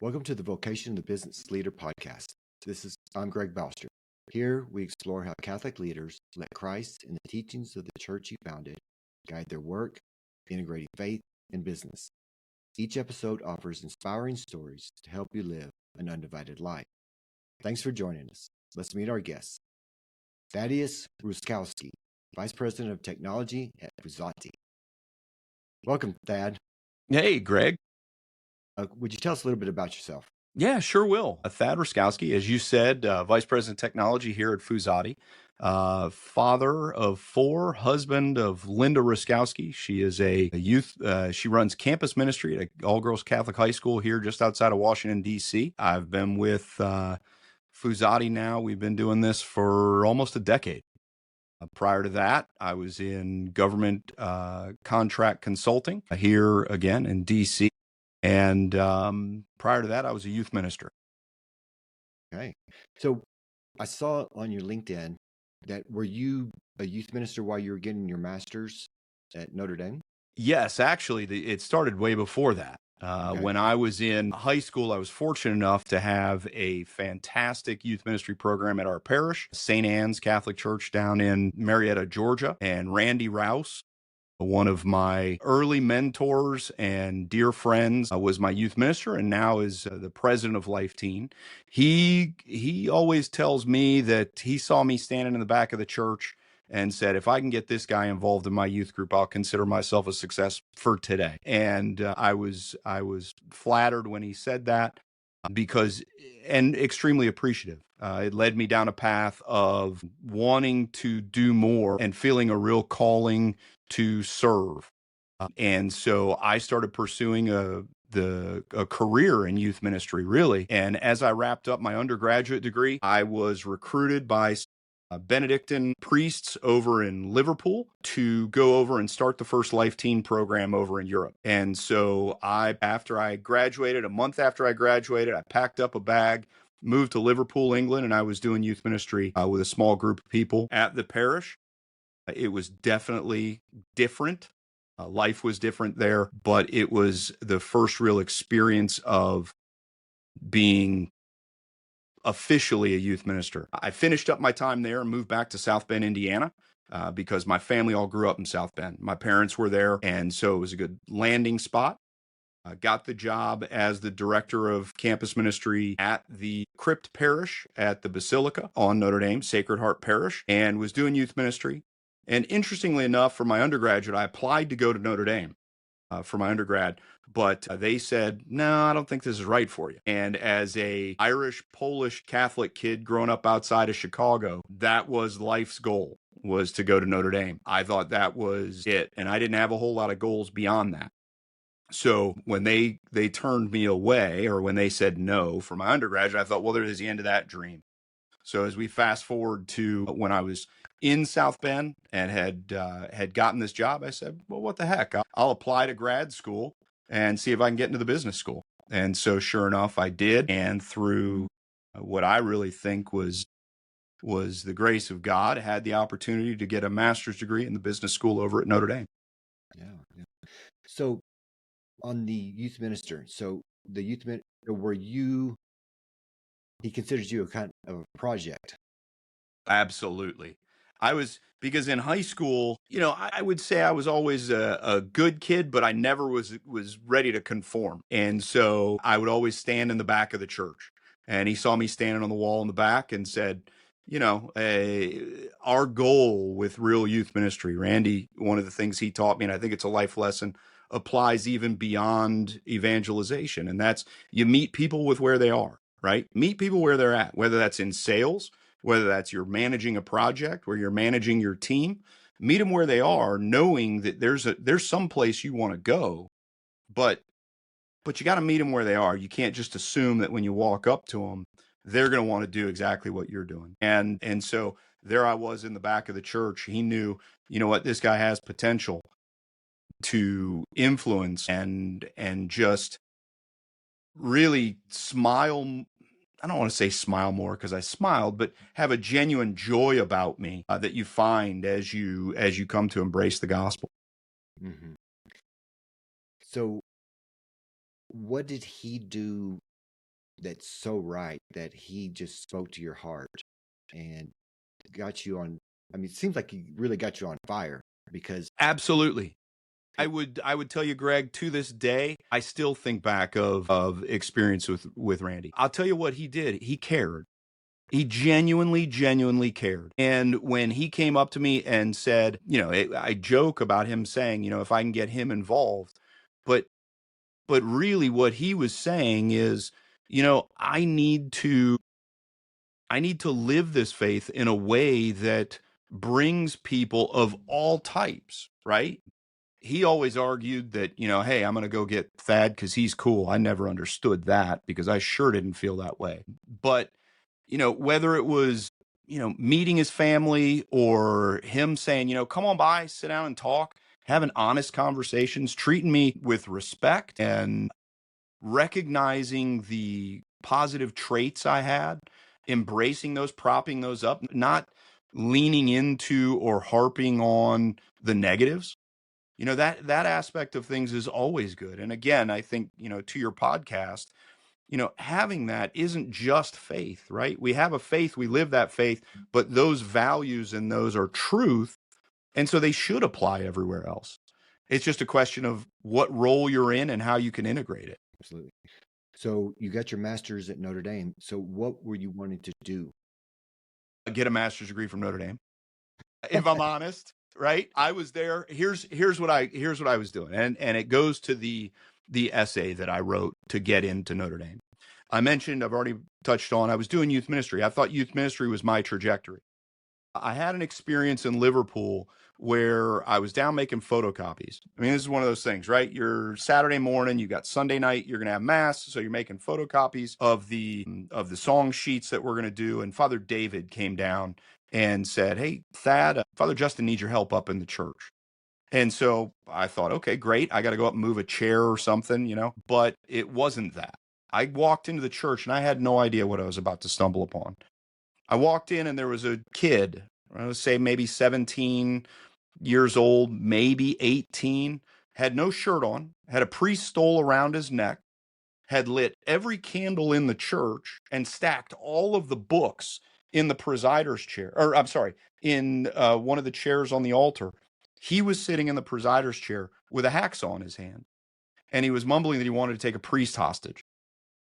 Welcome to the Vocation of the Business Leader podcast. I'm Greg Bouster. Here we explore how Catholic leaders let Christ and the teachings of the church he founded guide their work, integrating faith and business. Each episode offers inspiring stories to help you live an undivided life. Thanks for joining us. Let's meet our guests. Thaddeus Ruszkowski, Vice President of Technology at Fuzati. Welcome, Thad. Hey, Greg. Would you tell us a little bit about yourself? Yeah, sure will. Thad Ruszkowski, as you said, Vice President of Technology here at Fuzati, father of four, husband of Linda Ruszkowski. She is a youth, she runs campus ministry at an all-girls Catholic high school here just outside of Washington, D.C. I've been with Fuzati now. We've been doing this for almost a decade. Prior to that, I was in government contract consulting here again in D.C. And prior to that, I was a youth minister. Okay. So I saw on your LinkedIn that were you a youth minister while you were getting your master's at Notre Dame? Yes, actually, it started way before that. Okay. When I was in high school, I was fortunate enough to have a fantastic youth ministry program at our parish, St. Anne's Catholic Church down in Marietta, Georgia. And Randy Rouse, one of my early mentors and dear friends, was my youth minister and now is the president of Life Teen. He always tells me that he saw me standing in the back of the church and said, if I can get this guy involved in my youth group, I'll consider myself a success for today. And I was flattered when he said that and extremely appreciative. It led me down a path of wanting to do more and feeling a real calling to serve. And so I started pursuing a career in youth ministry, really. And as I wrapped up my undergraduate degree, I was recruited by Benedictine priests over in Liverpool to go over and start the first Life Teen program over in Europe. And so a month after I graduated, I packed up a bag, moved to Liverpool, England, and I was doing youth ministry with a small group of people at the parish. It was definitely different. Life was different there, but it was the first real experience of being officially a youth minister. I finished up my time there and moved back to South Bend, Indiana, because my family all grew up in South Bend. My parents were there, and so it was a good landing spot. I got the job as the director of campus ministry at the Crypt Parish at the Basilica on Notre Dame, Sacred Heart Parish, and was doing youth ministry. And interestingly enough, for my undergraduate, I applied to go to Notre Dame for my undergrad, but they said, no, I don't think this is right for you. And as a Irish, Polish Catholic kid growing up outside of Chicago, that was life's goal, was to go to Notre Dame. I thought that was it. And I didn't have a whole lot of goals beyond that. So when they turned me away, or when they said no for my undergraduate, I thought, well, there's the end of that dream. So as we fast forward to when I was in South Bend and had gotten this job, I said, well, what the heck? I'll apply to grad school and see if I can get into the business school. And so sure enough, I did. And through what I really think was the grace of God, I had the opportunity to get a master's degree in the business school over at Notre Dame. Yeah. So on the youth minister, he considers you a kind of a project. Absolutely. Because in high school, I would say I was always a good kid, but I never was ready to conform. And so I would always stand in the back of the church. And he saw me standing on the wall in the back and said, our goal with real youth ministry, Randy, one of the things he taught me, and I think it's a life lesson, applies even beyond evangelization. And that's, you meet people with where they are, right? Meet people where they're at, whether that's in sales, whether that's you're managing a project, where you're managing your team. Meet them where they are, knowing that there's some place you want to go, but you got to meet them where they are. You can't just assume that when you walk up to them, they're going to want to do exactly what you're doing. And so there I was in the back of the church. He knew, this guy has potential to influence and just really smile. I don't want to say smile more because I smiled, but have a genuine joy about me that you find as you come to embrace the gospel. Mm-hmm. So what did he do that's so right that he just spoke to your heart and got you on. I mean, it seems like he really got you on fire because Absolutely. I would tell you, Greg, to this day, I still think back of experience with Randy. I'll tell you what he did. He cared. He genuinely cared. And when he came up to me and said, I joke about him saying, if I can get him involved, but really what he was saying is, I need to live this faith in a way that brings people of all types, right? He always argued that, hey, I'm going to go get Thad because he's cool. I never understood that because I sure didn't feel that way. But, whether it was, meeting his family or him saying, come on by, sit down and talk, having honest conversations, treating me with respect and recognizing the positive traits I had, embracing those, propping those up, not leaning into or harping on the negatives. That aspect of things is always good. And again, I think, to your podcast, having that isn't just faith, right? We have a faith, we live that faith, but those values and those are truth. And so they should apply everywhere else. It's just a question of what role you're in and how you can integrate it. absolutely. So you got your master's at Notre Dame. So what were you wanting to do? Get a master's degree from Notre Dame. If I'm honest, right? I was there. Here's what I was doing. And it goes to the essay that I wrote to get into Notre Dame. I've already touched on, I was doing youth ministry. I thought youth ministry was my trajectory. I had an experience in Liverpool where I was down making photocopies. I mean, this is one of those things, right? You're Saturday morning, you got Sunday night, you're going to have mass. So you're making photocopies of the song sheets that we're going to do. And Father David came down and said, "Hey, Thad, Father Justin needs your help up in the church." And so I thought, okay, great. I got to go up and move a chair or something, but it wasn't that. I walked into the church and I had no idea what I was about to stumble upon. I walked in and there was a kid, I would say maybe 17 years old, maybe 18, had no shirt on, had a priest stole around his neck, had lit every candle in the church and stacked all of the books in the presider's chair, or I'm sorry, in one of the chairs on the altar. He was sitting in the presider's chair with a hacksaw in his hand, and he was mumbling that he wanted to take a priest hostage.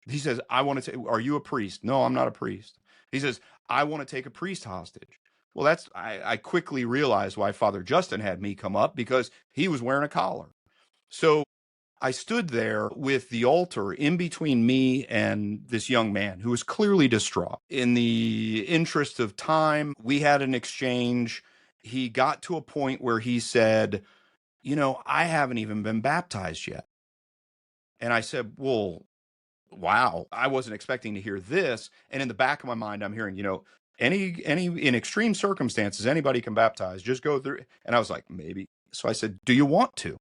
He says, are you a priest? No, I'm not a priest. He says, I want to take a priest hostage. Well, I quickly realized why Father Justin had me come up, because he was wearing a collar. So I stood there with the altar in between me and this young man who was clearly distraught. In the interest of time, we had an exchange. He got to a point where he said, I haven't even been baptized yet. And I said, well, wow, I wasn't expecting to hear this. And in the back of my mind, I'm hearing, any in extreme circumstances, anybody can baptize, just go through. And I was like, maybe. So I said, do you want to?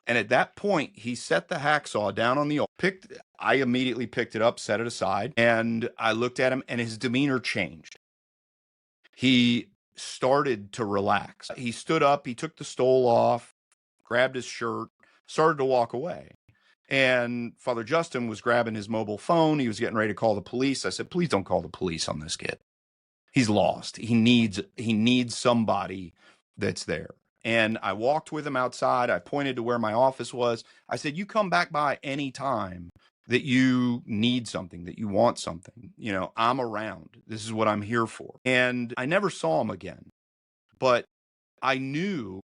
And at that point, he set the hacksaw down on the altar. I immediately picked it up, set it aside, and I looked at him, and his demeanor changed. He started to relax. He stood up, he took the stole off, grabbed his shirt, started to walk away. And Father Justin was grabbing his mobile phone. He was getting ready to call the police. I said, please don't call the police on this kid. He's lost. He needs somebody that's there. And I walked with him outside. I pointed to where my office was. I said, you come back by any time that you need something, that you want something. I'm around. This is what I'm here for. And I never saw him again. But I knew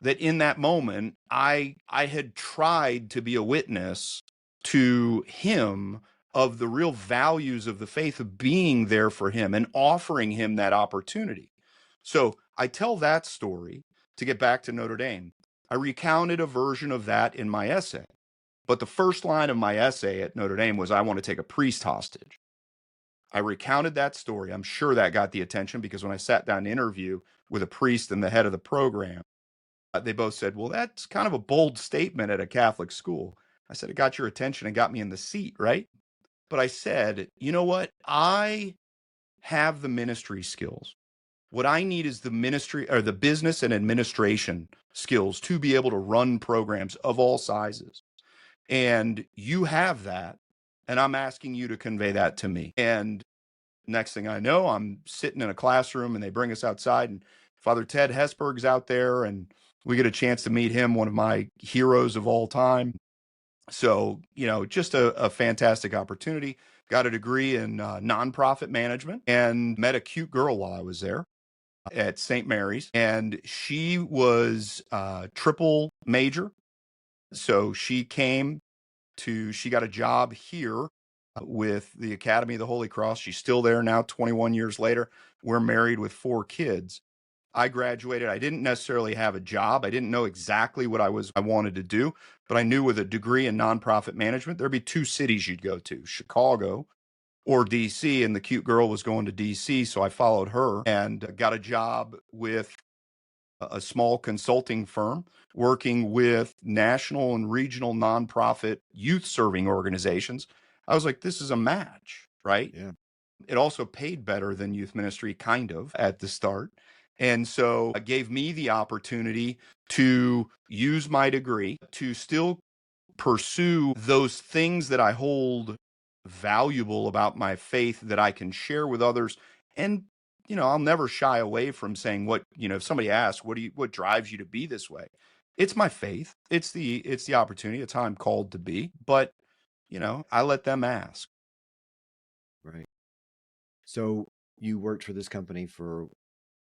that in that moment, I had tried to be a witness to him of the real values of the faith, of being there for him and offering him that opportunity. So I tell that story to get back to Notre Dame. I recounted a version of that in my essay. But the first line of my essay at Notre Dame was, I want to take a priest hostage. I recounted that story. I'm sure that got the attention, because when I sat down to interview with a priest and the head of the program, they both said, well, that's kind of a bold statement at a Catholic school. I said, it got your attention and got me in the seat, right? But I said, you know what? I have the ministry skills. What I need is the ministry, or the business and administration skills, to be able to run programs of all sizes. And you have that. And I'm asking you to convey that to me. And next thing I know, I'm sitting in a classroom and they bring us outside and Father Ted Hesburgh's out there and we get a chance to meet him, one of my heroes of all time. So, just a fantastic opportunity. Got a degree in nonprofit management and met a cute girl while I was there at St. Mary's. And she was triple major. So she got a job here with the Academy of the Holy Cross. She's still there now, 21 years later. We're married with 4 kids. I graduated. I didn't necessarily have a job. I didn't know exactly what I wanted to do, but I knew with a degree in nonprofit management, there'd be 2 cities you'd go to, Chicago or DC, and the cute girl was going to DC. So I followed her and got a job with a small consulting firm working with national and regional nonprofit youth serving organizations. I was like, this is a match, right? Yeah. It also paid better than youth ministry, kind of, at the start. And so it gave me the opportunity to use my degree to still pursue those things that I hold valuable about my faith that I can share with others. And, I'll never shy away from saying if somebody asks, what drives you to be this way? It's my faith. It's the opportunity. It's how I'm called to be. But, I let them ask. Right. So you worked for this company for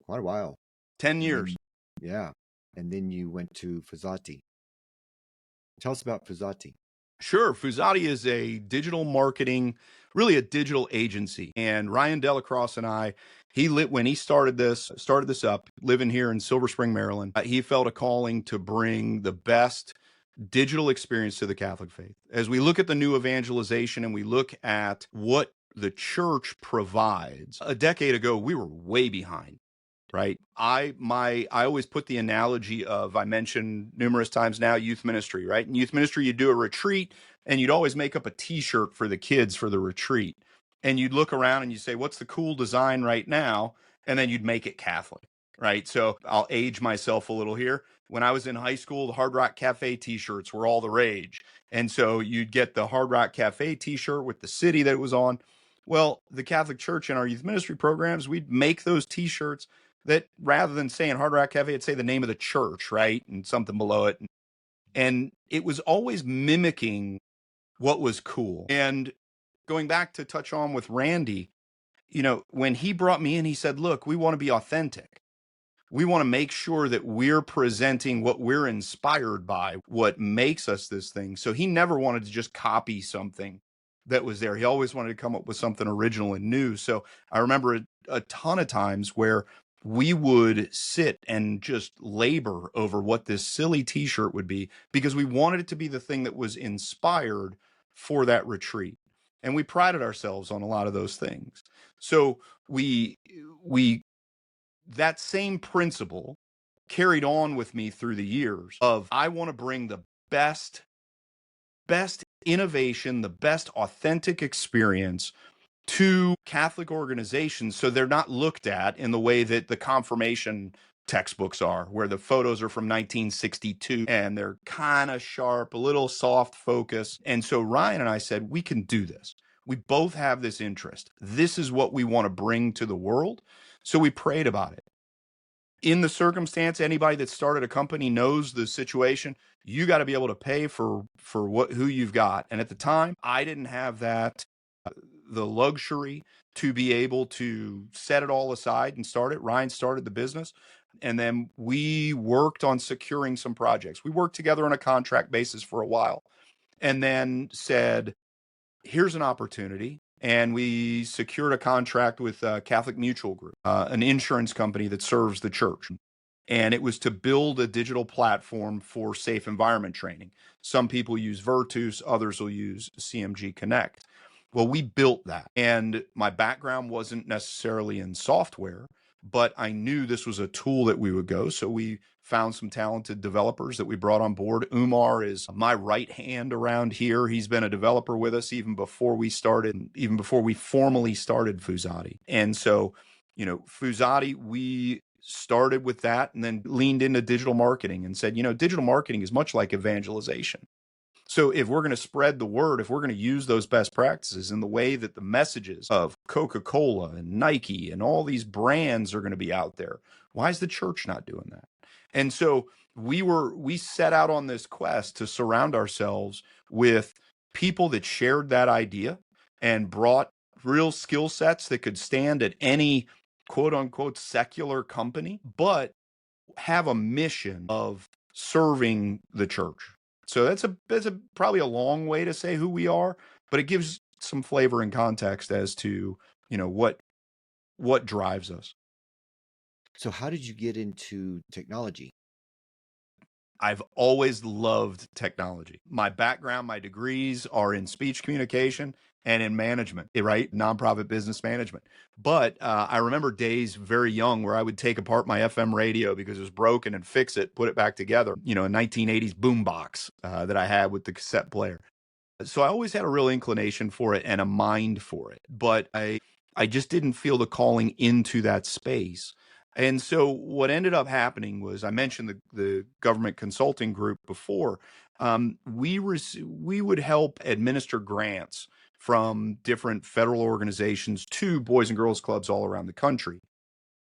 quite a while. 10 years. Yeah. And then you went to Fuzati. Tell us about Fuzati. Sure. Fuzati is a digital marketing, really a digital agency. And Ryan Delacrosse and I, when he started this up, living here in Silver Spring, Maryland, he felt a calling to bring the best digital experience to the Catholic faith. As we look at the new evangelization and we look at what the church provides, a decade ago, we were way behind. Right. I always put the analogy of, I mentioned numerous times now, youth ministry, right? In youth ministry, you do a retreat and you'd always make up a t-shirt for the kids for the retreat. And you'd look around and you say, what's the cool design right now? And then you'd make it Catholic, right? So I'll age myself a little here. When I was in high school, the Hard Rock Cafe t-shirts were all the rage. And so you'd get the Hard Rock Cafe t-shirt with the city that it was on. Well, the Catholic Church in our youth ministry programs, we'd make those t-shirts that rather than saying Hard Rock Cafe, it'd say the name of the church, right? And something below it. And it was always mimicking what was cool. And going back to touch on with Randy, when he brought me in, he said, look, we want to be authentic. We want to make sure that we're presenting what we're inspired by, what makes us this thing. So he never wanted to just copy something that was there. He always wanted to come up with something original and new. So I remember a ton of times where we would sit and just labor over what this silly t-shirt would be because we wanted it to be the thing that was inspired for that retreat. And we prided ourselves on a lot of those things. So that same principle carried on with me through the years of, I want to bring the best innovation, the best authentic experience to Catholic organizations so they're not looked at in the way that the confirmation textbooks are, where the photos are from 1962 and they're kind of sharp, a little soft focus. And so Ryan and I said, we can do this. We both have this interest. This is what we want to bring to the world. So we prayed about it. In the circumstance, anybody that started a company knows the situation. You got to be able to pay for who you've got. And at the time, I didn't have the luxury to be able to set it all aside and start it. Ryan started the business. And then we worked on securing some projects. We worked together on a contract basis for a while and then said, here's an opportunity. And we secured a contract with Catholic Mutual Group, an insurance company that serves the church. And it was to build a digital platform for safe environment training. Some people use Virtus, others will use CMG Connect. Well, we built that. And my background wasn't necessarily in software, but I knew this was a tool that we would go. So we found some talented developers that we brought on board. Umar is my right hand around here. He's been a developer with us even before we formally started Fuzati. And so, Fuzati, we started with that and then leaned into digital marketing and said, digital marketing is much like evangelization. So if we're going to spread the word, if we're going to use those best practices in the way that the messages of Coca-Cola and Nike and all these brands are going to be out there, why is the church not doing that? And so we set out on this quest to surround ourselves with people that shared that idea and brought real skill sets that could stand at any quote unquote secular company, but have a mission of serving the church. So that's probably a long way to say who we are, but it gives some flavor and context as to, what drives us. So how did you get into technology? I've always loved technology. My background, my degrees are in speech communication and in management, right? Nonprofit business management. But I remember days very young where I would take apart my FM radio because it was broken and fix it, put it back together, a 1980s boombox that I had with the cassette player. So I always had a real inclination for it and a mind for it, but I just didn't feel the calling into that space. And so what ended up happening was I mentioned the government consulting group before. We would help administer grants from different federal organizations to boys and girls clubs all around the country.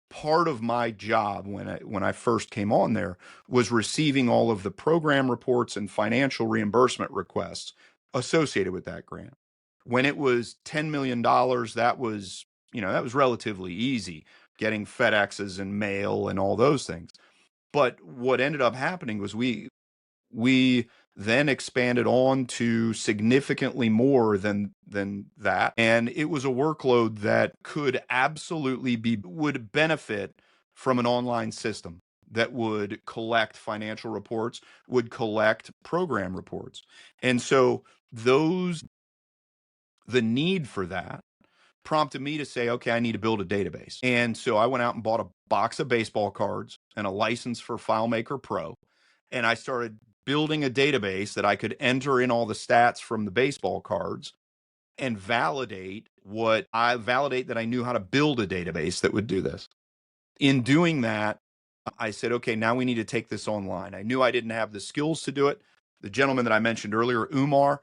Part of my job when I first came on there was receiving all of the program reports and financial reimbursement requests associated with that grant. When it was $10 million, that was relatively easy, getting FedExes and mail and all those things. But what ended up happening was we then expanded on to significantly more than that, and it was a workload that could absolutely would benefit from an online system that would collect financial reports, would collect program reports. And so the need for that prompted me to say, okay, I need to build a database. And so I went out and bought a box of baseball cards and a license for FileMaker Pro. And I started building a database that I could enter in all the stats from the baseball cards and validate that I knew how to build a database that would do this. In doing that, I said, okay, now we need to take this online. I knew I didn't have the skills to do it. The gentleman that I mentioned earlier, Umar,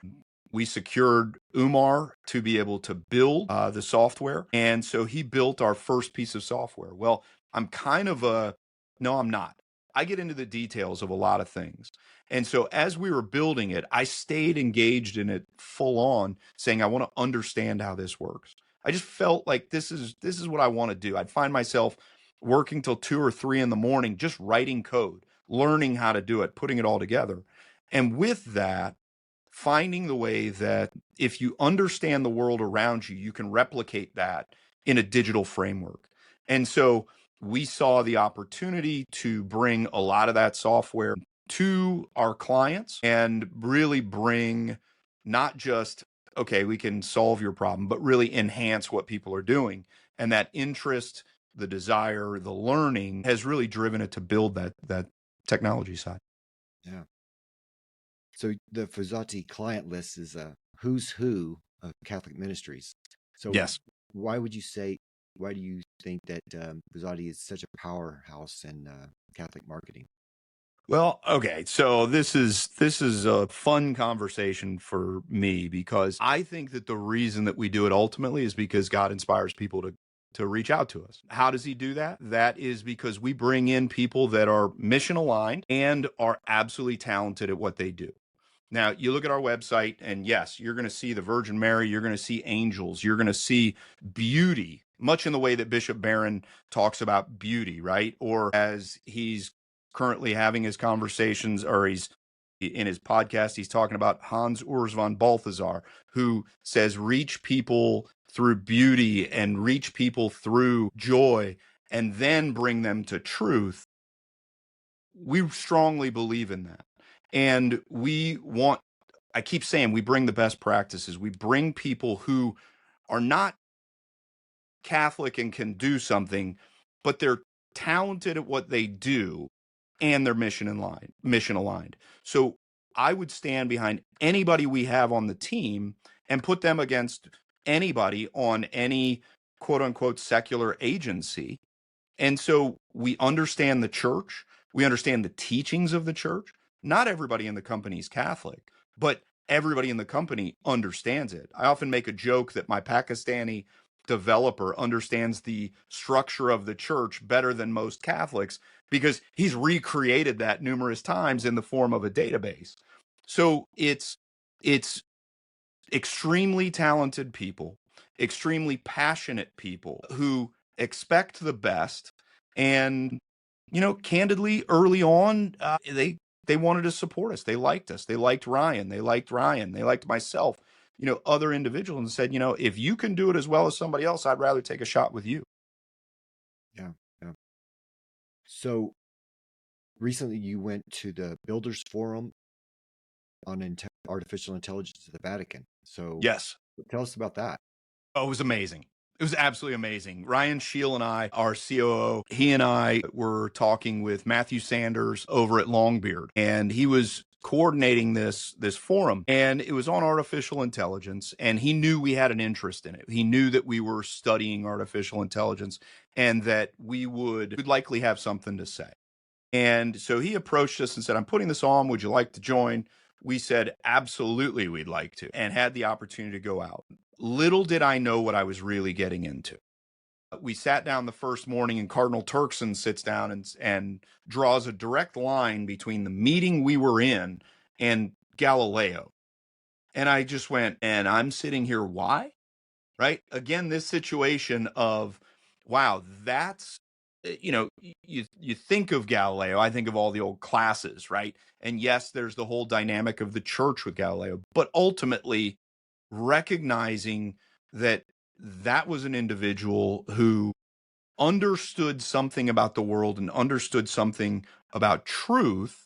we secured Umar to be able to build the software. And so he built our first piece of software. Well, no, I'm not. I get into the details of a lot of things. And so as we were building it, I stayed engaged in it full on, saying, I want to understand how this works. I just felt like this is what I want to do. I'd find myself working till 2 or 3 in the morning, just writing code, learning how to do it, putting it all together. And with that, finding the way that if you understand the world around you, you can replicate that in a digital framework. And so we saw the opportunity to bring a lot of that software to our clients and really bring not just, okay, we can solve your problem, but really enhance what people are doing. And that interest, the desire, the learning has really driven it to build that technology side. Yeah. So the Fuzati client list is a who's who of Catholic ministries. So Yes. why do you think that Fuzati is such a powerhouse in Catholic marketing? Well, okay. So this is a fun conversation for me because I think that the reason that we do it ultimately is because God inspires people to reach out to us. How does he do that? That is because we bring in people that are mission aligned and are absolutely talented at what they do. Now, you look at our website, and yes, you're going to see the Virgin Mary, you're going to see angels, you're going to see beauty, much in the way that Bishop Barron talks about beauty, right? Or as he's currently having his conversations, or he's in his podcast, he's talking about Hans Urs von Balthasar, who says, reach people through beauty and reach people through joy, and then bring them to truth. We strongly believe in that. And I keep saying we bring the best practices. We bring people who are not Catholic and can do something, but they're talented at what they do and they're mission aligned. So I would stand behind anybody we have on the team and put them against anybody on any quote unquote secular agency. And so we understand the church. We understand the teachings of the church. Not everybody in the company is Catholic, but everybody in the company understands it. I often make a joke that my Pakistani developer understands the structure of the church better than most Catholics because he's recreated that numerous times in the form of a database. So it's extremely talented people, extremely passionate people who expect the best. And, candidly, early on, they wanted to support us. They liked us. They liked Ryan. They liked Ryan. They liked myself, other individuals, and said, if you can do it as well as somebody else, I'd rather take a shot with you. Yeah. Yeah. So recently you went to the Builders Forum on artificial intelligence at the Vatican. So Yes. tell us about that. Oh, it was amazing. It was absolutely amazing. Ryan Scheel and I, our COO, he and I were talking with Matthew Sanders over at Longbeard, and he was coordinating this forum, and it was on artificial intelligence, and he knew we had an interest in it. He knew that we were studying artificial intelligence and that we'd likely have something to say. And so he approached us and said, I'm putting this on. Would you like to join? We said, absolutely, we'd like to, and had the opportunity to go out. Little did I know what I was really getting into. We sat down the first morning, and Cardinal Turkson sits down and draws a direct line between the meeting we were in and Galileo. And I just went, and I'm sitting here, why? Right? Again, this situation of, wow, that's, you think of Galileo, I think of all the old classes, right? And yes, there's the whole dynamic of the church with Galileo, but ultimately recognizing that that was an individual who understood something about the world and understood something about truth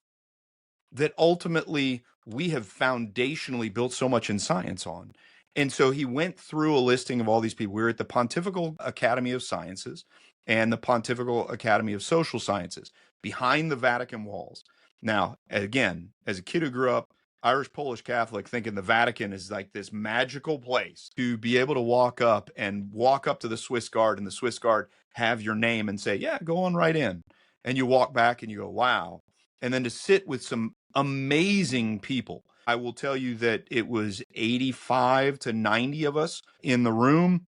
that ultimately we have foundationally built so much in science on. And so he went through a listing of all these people. We were at the Pontifical Academy of Sciences and the Pontifical Academy of Social Sciences behind the Vatican walls. Now, again, as a kid who grew up Irish Polish Catholic, thinking the Vatican is like this magical place to be able to walk up to the Swiss Guard, and the Swiss Guard have your name and say, yeah, go on right in. And you walk back and you go, wow. And then to sit with some amazing people. I will tell you that it was 85 to 90 of us in the room,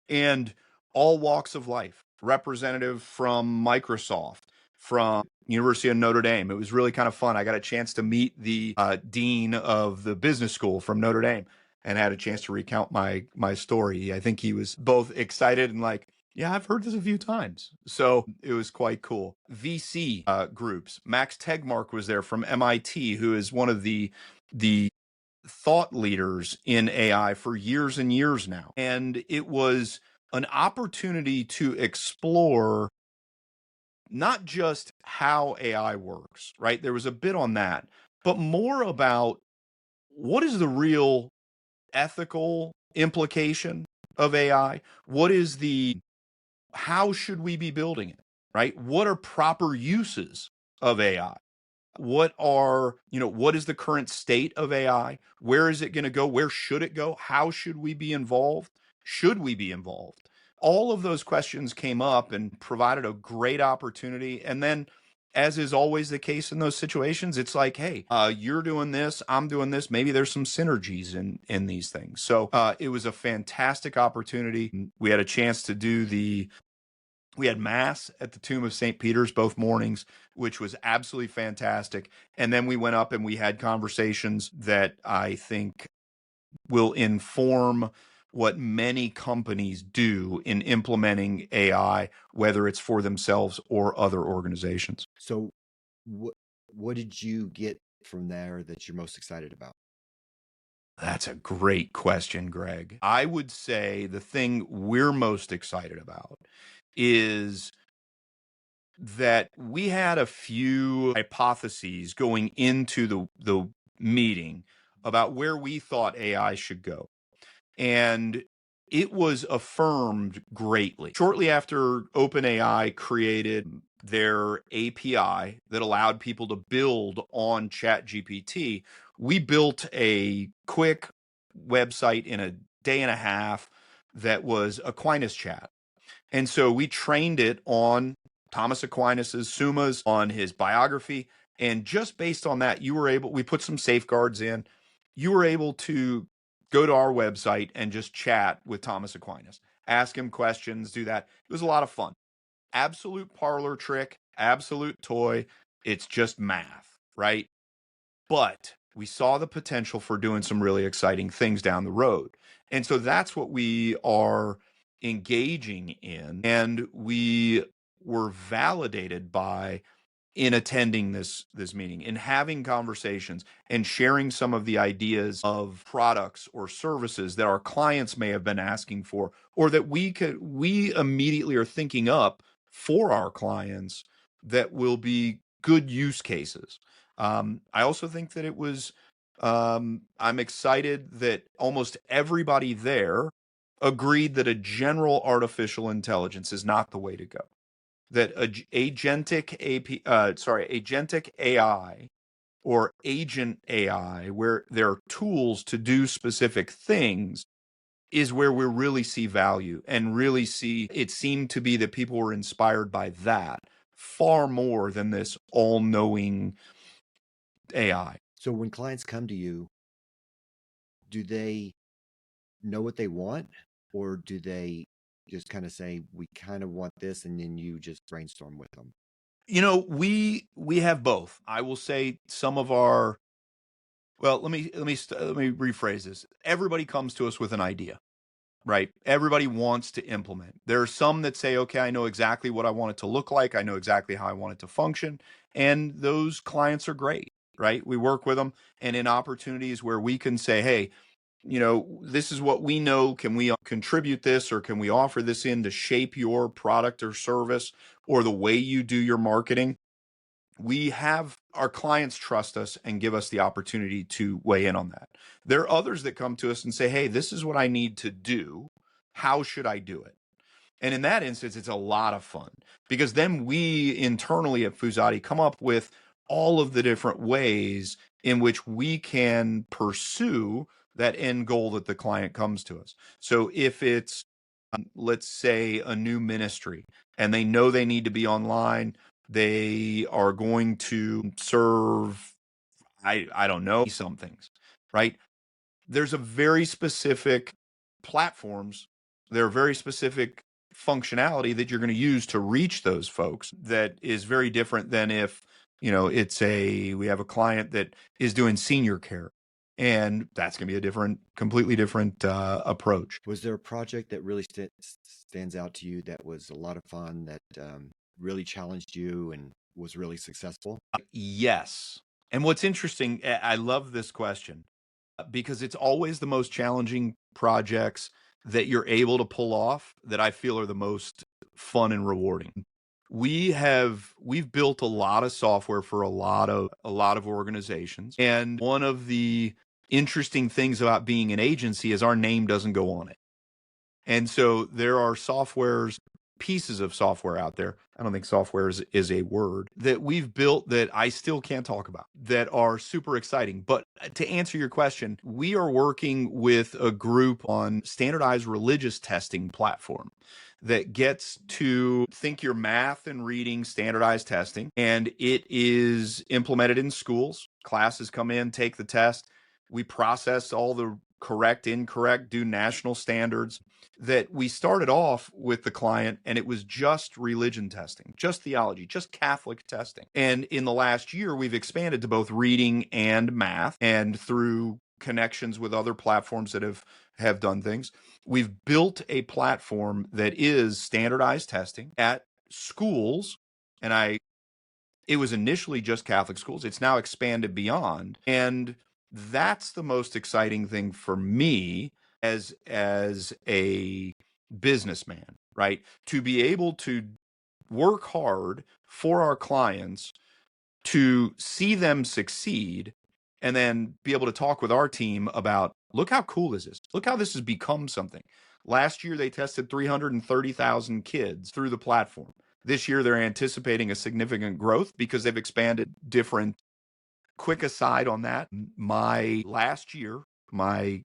and all walks of life, representative from Microsoft, from University of Notre Dame. It was really kind of fun. I got a chance to meet the dean of the business school from Notre Dame and had a chance to recount my story. I think he was both excited and like, yeah, I've heard this a few times. So it was quite cool. VC groups. Max Tegmark was there from MIT, who is one of the thought leaders in AI for years and years now. And it was an opportunity to explore not just how AI works, right? There was a bit on that, but more about what is the real ethical implication of AI? How should we be building it, right? What are proper uses of AI? What is the current state of AI? Where is it going to go? Where should it go? How should we be involved? Should we be involved? All of those questions came up and provided a great opportunity. And then, as is always the case in those situations, it's like, hey, you're doing this, I'm doing this. Maybe there's some synergies in these things. So it was a fantastic opportunity. We had a chance to we had Mass at the Tomb of St. Peter's both mornings, which was absolutely fantastic. And then we went up and we had conversations that I think will inform what many companies do in implementing AI, whether it's for themselves or other organizations. So what did you get from there that you're most excited about? That's a great question, Greg. I would say the thing we're most excited about is that we had a few hypotheses going into the meeting about where we thought AI should go. And it was affirmed greatly. Shortly after OpenAI created their API that allowed people to build on ChatGPT, we built a quick website in a day and a half that was Aquinas Chat. And so we trained it on Thomas Aquinas's Summas, on his biography. And just based on that, we put some safeguards in. you were able to go to our website and just chat with Thomas Aquinas, ask him questions, do that. It was a lot of fun. Absolute parlor trick, absolute toy. It's just math, right? But we saw the potential for doing some really exciting things down the road. And so that's what we are engaging in. And we were validated by in attending this meeting, in having conversations and sharing some of the ideas of products or services that our clients may have been asking for, or that we immediately are thinking up for our clients that will be good use cases. I also think that it was, I'm excited that almost everybody there agreed that a general artificial intelligence is not the way to go. That agentic AI or agent AI, where there are tools to do specific things, is where we really see value and really see it seemed to be that people were inspired by that far more than this all-knowing AI. So when clients come to you, do they know what they want, or do they just kind of say, we kind of want this, and then you just brainstorm with them? We have both. I will say some of our, well, let me rephrase this. Everybody comes to us with an idea, right? Everybody wants to implement. There are some that say, okay, I know exactly what I want it to look like. I know exactly how I want it to function. And those clients are great, right? We work with them. And in opportunities where we can say, hey, this is what we know. Can we contribute this, or can we offer this in to shape your product or service or the way you do your marketing? We have our clients trust us and give us the opportunity to weigh in on that. There are others that come to us and say, hey, this is what I need to do. How should I do it? And in that instance, it's a lot of fun, because then we internally at Fuzati come up with all of the different ways in which we can pursue that end goal that the client comes to us. So if it's, let's say, a new ministry and they know they need to be online, they are going to serve, I don't know, some things, right? There's a very specific platforms, there are very specific functionality that you're going to use to reach those folks that is very different than if, we have a client that is doing senior care, and that's going to be a completely different approach. Was there a project that really stands out to you that was a lot of fun, that really challenged you and was really successful? Yes. And what's interesting, I love this question, because it's always the most challenging projects that you're able to pull off that I feel are the most fun and rewarding. We've built a lot of software for a lot of organizations, and one of the interesting things about being an agency is our name doesn't go on it. And so there are pieces of software out there, I don't think software is a word, that we've built that I still can't talk about, that are super exciting. But to answer your question, we are working with a group on standardized religious testing platform that gets to think your math and reading standardized testing, and it is implemented in schools. Classes come in, take the test. We process all the correct, incorrect, do national standards. That we started off with the client, and it was just religion testing, just theology, just Catholic testing. And in the last year, we've expanded to both reading and math, and through connections with other platforms that have done things, we've built a platform that is standardized testing at schools. And it was initially just Catholic schools. It's now expanded beyond. And that's the most exciting thing for me as a businessman, right? To be able to work hard for our clients, to see them succeed, and then be able to talk with our team about, look how cool this is. Look how this has become something. Last year, they tested 330,000 kids through the platform. This year, they're anticipating a significant growth because they've expanded different. Quick aside on that, last year, my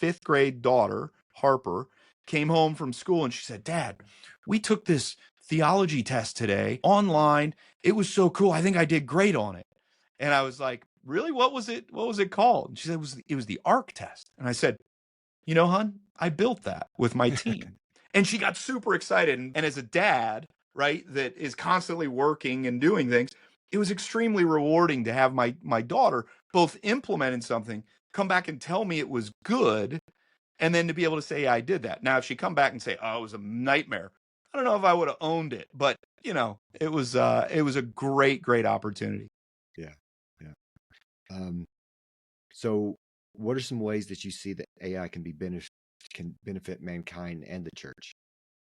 5th grade daughter, Harper, came home from school and she said, Dad, we took this theology test today online. It was so cool. I think I did great on it. And I was like, really, what was it called? And she said, it was the ARC test. And I said, you know, hon, I built that with my team. And she got super excited. And as a dad, right, that is constantly working and doing things, it was extremely rewarding to have my daughter both implement in something, come back and tell me it was good, and then to be able to say, yeah, I did that. Now, if she come back and say, oh, it was a nightmare, I don't know if I would have owned it, but you know, it was a great opportunity. Yeah. Yeah. So what are some ways that you see that AI can benefit mankind and the church?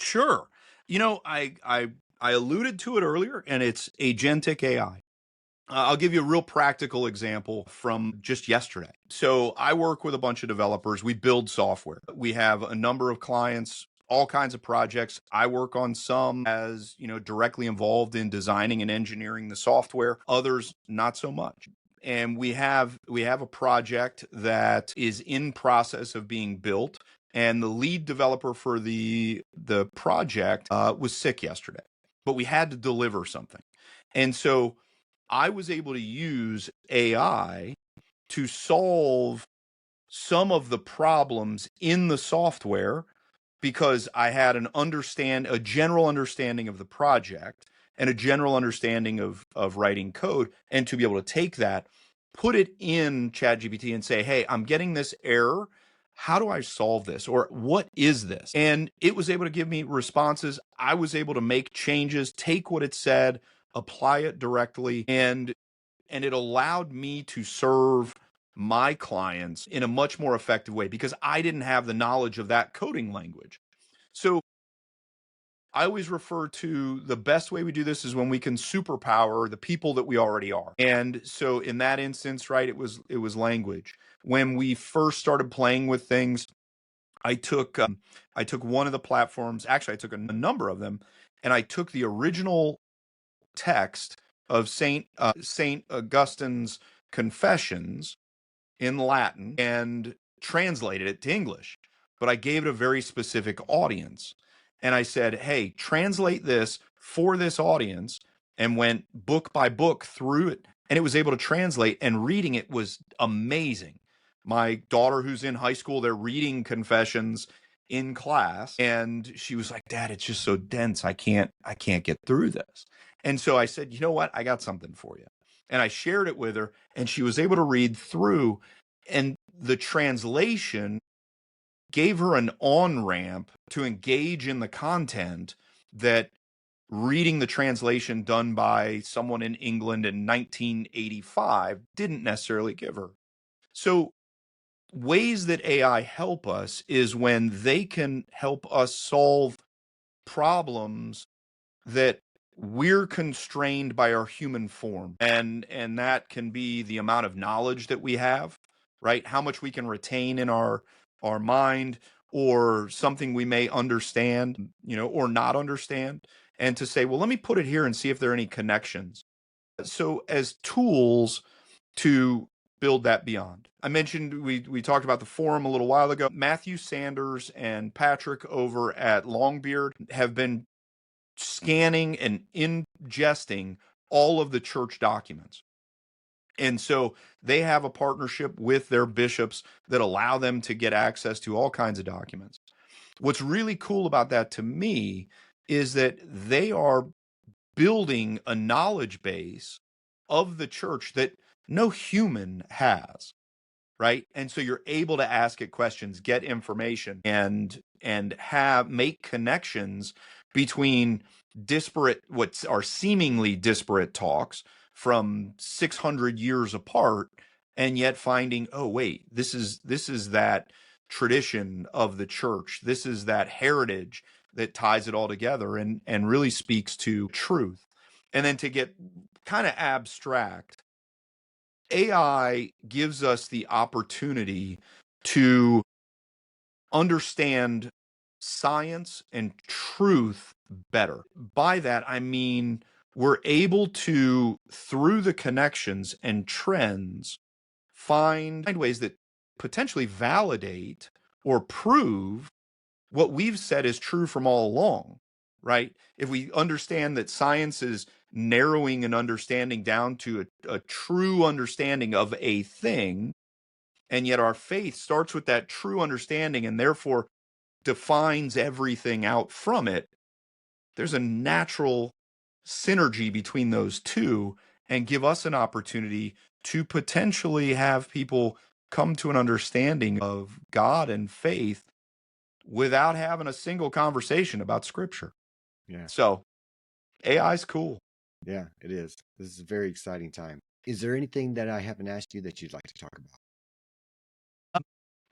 Sure. You know, I alluded to it earlier, and it's agentic AI. I'll give you a real practical example from just yesterday. So I work with a bunch of developers. We build software. We have a number of clients, all kinds of projects. I work on some as, you know, directly involved in designing and engineering the software, others not so much. And we have a project that is in process of being built, and the lead developer for the project was sick yesterday, but we had to deliver something. And so I was able to use AI to solve some of the problems in the software because I had a general understanding of the project and a general understanding of writing code, and to be able to take that, put it in ChatGPT and say, hey, I'm getting this error. How do I solve this? Or what is this? And it was able to give me responses. I was able to make changes, take what it said, apply it directly, and it allowed me to serve my clients in a much more effective way because I didn't have the knowledge of that coding language. So I always refer to the best way we do this is when we can superpower the people that we already are. And so in that instance, right, it was language. When we first started playing with things, I took one of the platforms, actually I took a number of them, and I took the original text of Saint Augustine's Confessions in Latin and translated it to English. But I gave it a very specific audience. And I said, hey, translate this for this audience, and went book by book through it. And it was able to translate, and reading it was amazing. My daughter, who's in high school, they're reading Confessions in class, and she was like, Dad, it's just so dense. I can't get through this. And so I said, you know what? I got something for you. And I shared it with her, and she was able to read through, and the translation gave her an on-ramp to engage in the content that reading the translation done by someone in England in 1985 didn't necessarily give her. So ways that AI help us is when they can help us solve problems that we're constrained by our human form, and that can be the amount of knowledge that we have, right? How much we can retain in our mind, or something we may understand, you know, or not understand, and to say, well, let me put it here and see if there are any connections. So as tools to build that beyond. I mentioned we talked about the forum a little while ago. Matthew Sanders and Patrick over at Longbeard have been scanning and ingesting all of the church documents. And so they have a partnership with their bishops that allow them to get access to all kinds of documents. What's really cool about that to me is that they are building a knowledge base of the church that no human has, right? And so you're able to ask it questions, get information, and make connections between what are seemingly disparate talks from 600 years apart, and yet finding, oh wait, this is that tradition of the church. This is that heritage that ties it all together and really speaks to truth. And then to get kind of abstract, AI gives us the opportunity to understand science and truth better. By that, I mean we're able to, through the connections and trends, find ways that potentially validate or prove what we've said is true from all along, right? If we understand that science is narrowing an understanding down to a true understanding of a thing. And yet our faith starts with that true understanding and therefore defines everything out from it. There's a natural synergy between those two and give us an opportunity to potentially have people come to an understanding of God and faith without having a single conversation about Scripture. Yeah. So AI's cool. Yeah, it is. This is a very exciting time. Is there anything that I haven't asked you that you'd like to talk about?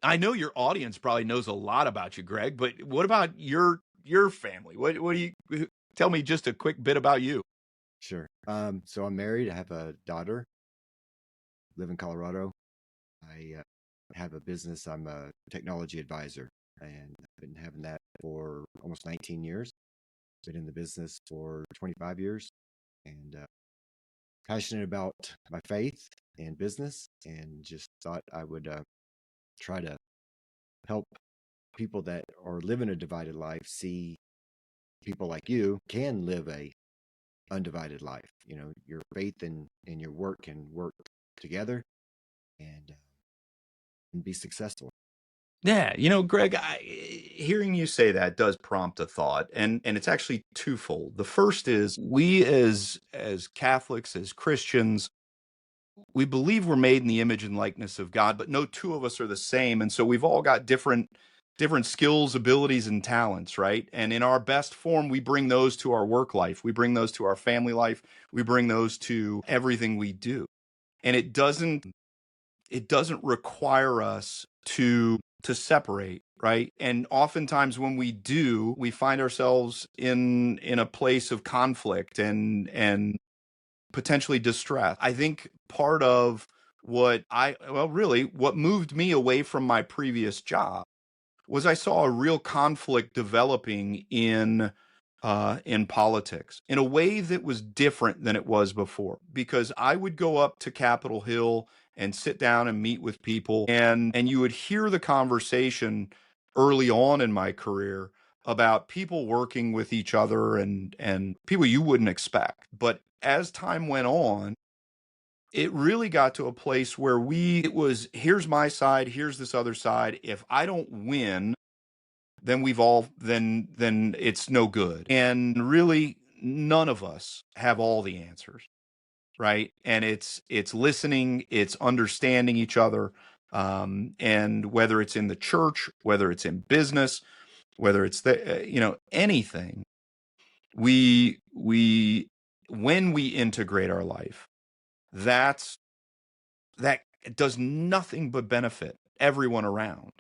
I know your audience probably knows a lot about you, Greg, but what about your family? What do you tell me just a quick bit about you? Sure. So I'm married. I have a daughter. Live in Colorado. I have a business. I'm a technology advisor, and I've been having that for almost 19 years. Been in the business for 25 years, and passionate about my faith and business, and just thought I would try to help people that are living a divided life see people like you can live a undivided life. You know, your faith and your work can work together and be successful. Yeah, you know, Greg, hearing you say that does prompt a thought, and it's actually twofold. The first is we as Catholics, as Christians, we believe we're made in the image and likeness of God, but no two of us are the same, and so we've all got different skills, abilities, and talents, right? And in our best form, we bring those to our work life, we bring those to our family life, we bring those to everything we do, and it doesn't require us to separate, right? And oftentimes when we do, we find ourselves in a place of conflict and potentially distress. I think part of what moved me away from my previous job was I saw a real conflict developing in politics in a way that was different than it was before, because I would go up to Capitol Hill and sit down and meet with people, and you would hear the conversation early on in my career about people working with each other and people you wouldn't expect. But as time went on, it really got to a place where it was, here's my side, here's this other side. If I don't win, then then it's no good. And really, none of us have all the answers, right? And it's listening, it's understanding each other, and whether it's in the church, whether it's in business, whether it's anything, we when we integrate our life, that does nothing but benefit everyone around.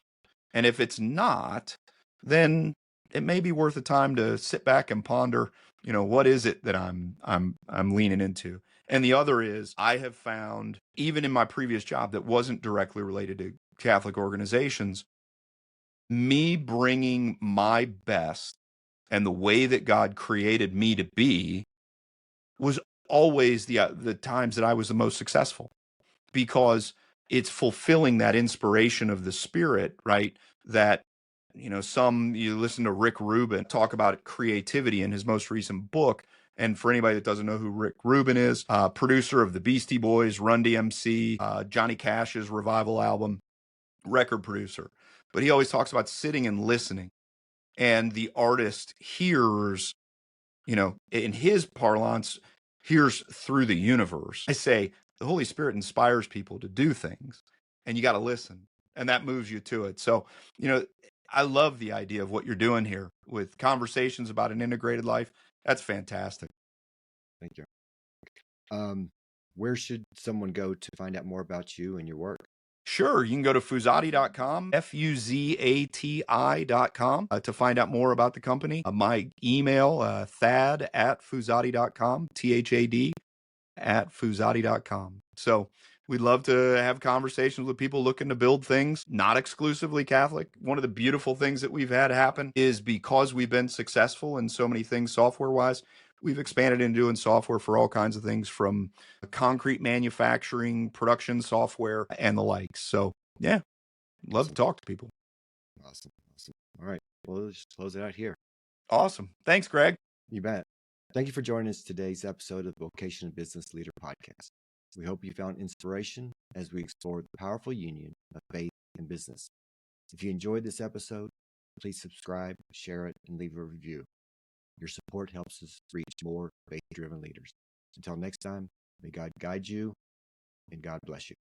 And if it's not, then it may be worth the time to sit back and ponder, what is it that I'm leaning into? And the other is, I have found, even in my previous job that wasn't directly related to Catholic organizations, me bringing my best and the way that God created me to be was always the times that I was the most successful, because it's fulfilling that inspiration of the Spirit, right? That, you listen to Rick Rubin talk about creativity in his most recent book. And for anybody that doesn't know who Rick Rubin is, producer of the Beastie Boys, Run DMC, Johnny Cash's Revival album, record producer. But he always talks about sitting and listening. And the artist hears, in his parlance, hears through the universe. I say the Holy Spirit inspires people to do things, and you got to listen, and that moves you to it. So, I love the idea of what you're doing here with conversations about an integrated life. That's fantastic. Thank you. Where should someone go to find out more about you and your work? Sure. You can go to Fuzati.com, Fuzati.com, to find out more about the company. My email, thad@Fuzati.com, THAD@Fuzati.com. So we'd love to have conversations with people looking to build things, not exclusively Catholic. One of the beautiful things that we've had happen is, because we've been successful in so many things software-wise, we've expanded into doing software for all kinds of things, from concrete manufacturing, production software, and the like. So, yeah, love to talk to people. Awesome. All right. Well, let's just close it out here. Awesome. Thanks, Greg. You bet. Thank you for joining us today's episode of the Vocation and Business Leader Podcast. We hope you found inspiration as we explore the powerful union of faith and business. If you enjoyed this episode, please subscribe, share it, and leave a review. Your support helps us reach more faith-driven leaders. Until next time, may God guide you and God bless you.